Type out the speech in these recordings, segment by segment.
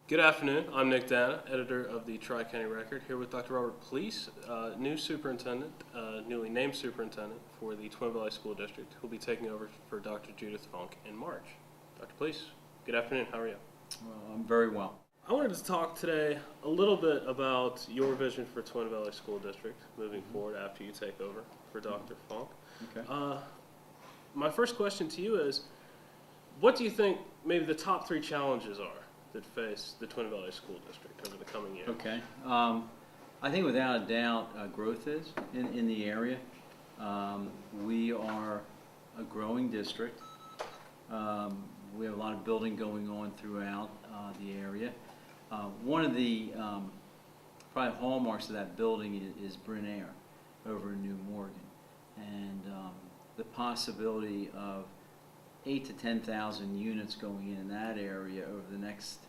Good afternoon. I'm Nick Dana, editor of the Tri-County Record, here with Dr. Robert Please, new superintendent, newly named superintendent for the Twin Valley School District, who will be taking over for Dr. Judith Funk in March. Dr. Please, good afternoon. How are you? I'm very well. I wanted to talk today a little bit about your vision for Twin Valley School District moving forward after you take over for Dr. Funk. Okay. My first question to you is, what do you think maybe the top three challenges are that face the Twin Valley School District over the coming year? Okay. I think without a doubt, growth is in the area. We are a growing district. We have a lot of building going on throughout the area. One of the probably hallmarks of that building is Bryn Air over in New Morgan, and the possibility of 8 to 10,000 units going in that area over the next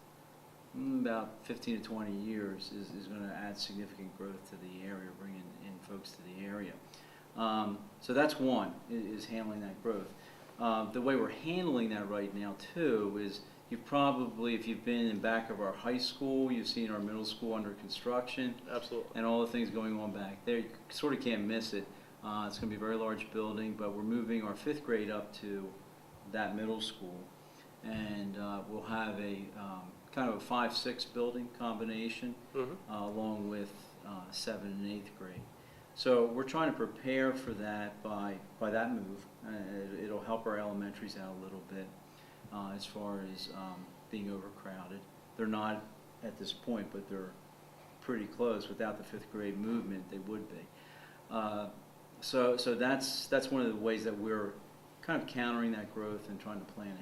about 15 to 20 years is going to add significant growth to the area, bringing in folks to the area. So that's one, is handling that growth. The way we're handling that right now too is you've probably, if you've been in back of our high school, you've seen our middle school under construction. Absolutely. And all the things going on back there. You sort of can't miss it. It's going to be a very large building, but we're moving our 5th grade up to that middle school, and we'll have a kind of a 5-6 building combination, along with 7th and 8th grade. So we're trying to prepare for that by that move. It'll help our elementaries out a little bit as far as being overcrowded. They're not at this point, but they're pretty close. Without the 5th grade movement, they would be. So that's one of the ways that we're kind of countering that growth and trying to plan ahead.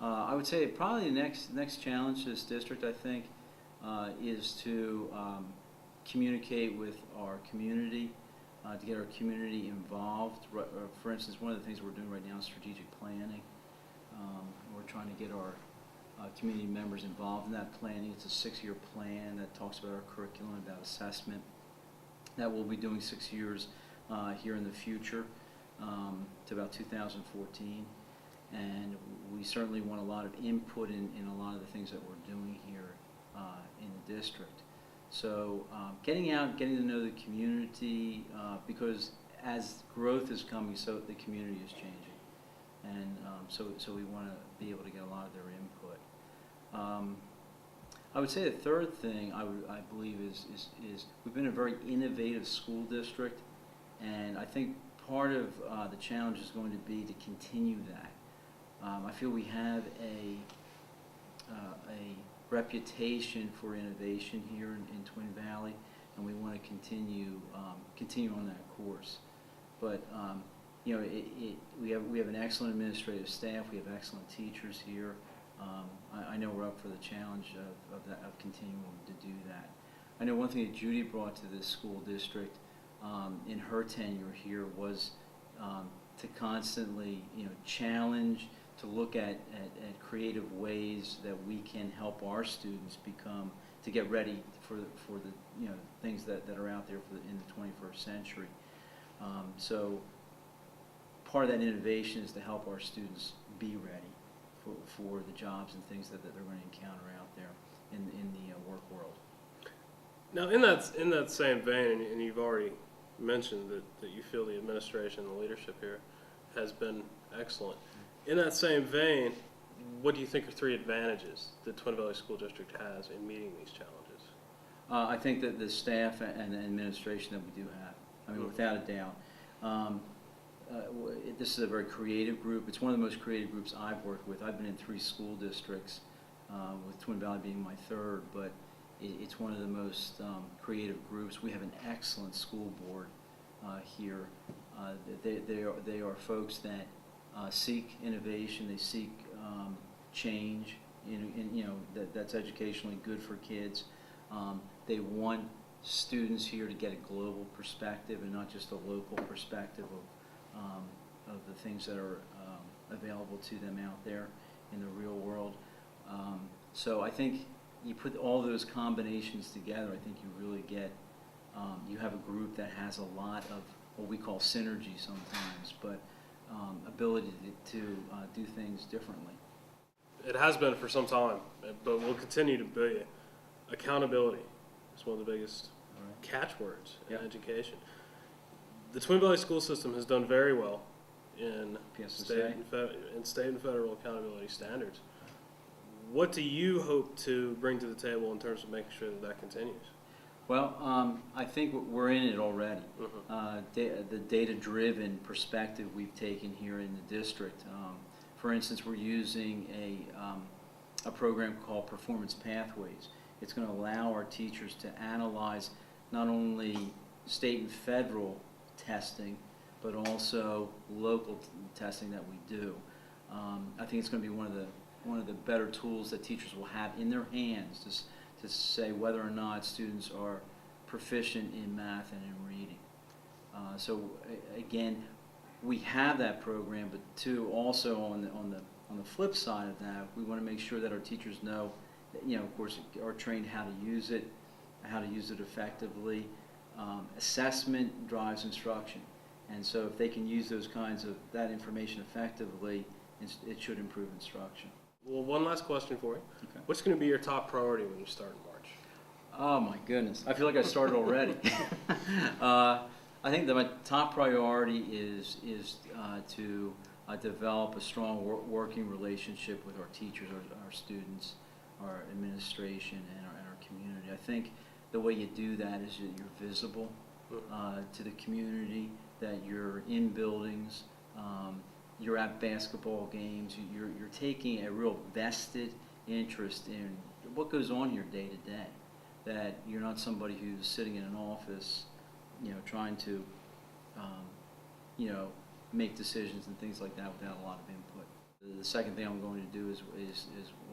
I would say probably the next challenge to this district, I think, is to communicate with our community, to get our community involved. For instance, one of the things we're doing right now is strategic planning. We're trying to get our community members involved in that planning. It's a 6-year plan that talks about our curriculum, about assessment. That we'll be doing 6 years here in the future to about 2014. And we certainly want a lot of input in a lot of the things that we're doing here in the district. So getting out, getting to know the community, because as growth is coming, so the community is changing. And so we want to be able to get a lot of their input. I would say the third thing I believe is we've been a very innovative school district, and I think part of the challenge is going to be to continue that. I feel we have a reputation for innovation here in Twin Valley, and we want to continue on that course. But you know, we have an excellent administrative staff. We have excellent teachers here. I know we're up for the challenge of continuing to do that. I know one thing that Judy brought to this school district in her tenure here was to constantly, challenge, to look at creative ways that we can help our students to get ready for the things that are out there in the 21st century. So part of that innovation is to help our students be ready for the jobs and things that they're going to encounter out there in the work world. Now, in that same vein, and you've already mentioned that you feel the administration and the leadership here has been excellent. In that same vein, what do you think are 3 advantages that Twin Valley School District has in meeting these challenges? I think that the staff and the administration that we do have, I mean, without a doubt. This is a very creative group. It's one of the most creative groups I've worked with. I've been in 3 school districts, with Twin Valley being my 3rd, but it's one of the most creative groups. We have an excellent school board here. They are folks that seek innovation. They seek change. That's educationally good for kids. They want students here to get a global perspective and not just a local perspective of the things that are available to them out there in the real world. So I think you put all those combinations together, I think you really get, you have a group that has a lot of what we call synergy sometimes, but ability to do things differently. it has been for some time, but will continue to be. Accountability is one of the biggest catchwords in Yep. education. The Twin Valley school system has done very well in PSSA. state and federal accountability standards. What do you hope to bring to the table in terms of making sure that that continues? Well, I think we're in it already. Mhm. The data-driven perspective we've taken here in the district. For instance, we're using a program called Performance Pathways. It's going to allow our teachers to analyze not only state and federal testing, but also local testing that we do. I think it's going to be one of the better tools that teachers will have in their hands to say whether or not students are proficient in math and in reading. Again, we have that program, but also on the flip side of that, we want to make sure that our teachers know that, of course, are trained how to use it effectively. Assessment drives instruction, and so if they can use that information effectively, it should improve instruction. Well, one last question for you. Okay. What's going to be your top priority when you start in March? Oh my goodness, I feel like I started already. I think that my top priority is to develop a strong working relationship with our teachers, our students, our administration, and our community. I think the way you do that is that you're visible to the community, that you're in buildings, you're at basketball games, you're taking a real vested interest in what goes on here day to day, that you're not somebody who's sitting in an office, trying to, make decisions and things like that without a lot of input. The second thing I'm going to do is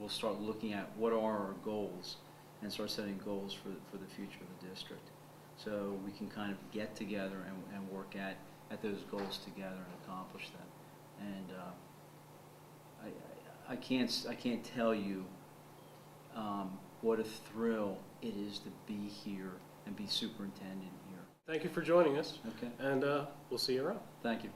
we'll start looking at what are our goals and start setting goals for the future of the district. So we can kind of get together and work at those goals together and accomplish them. And I can't tell you what a thrill it is to be here and be superintendent here. Thank you for joining us, Okay. and we'll see you around. Thank you.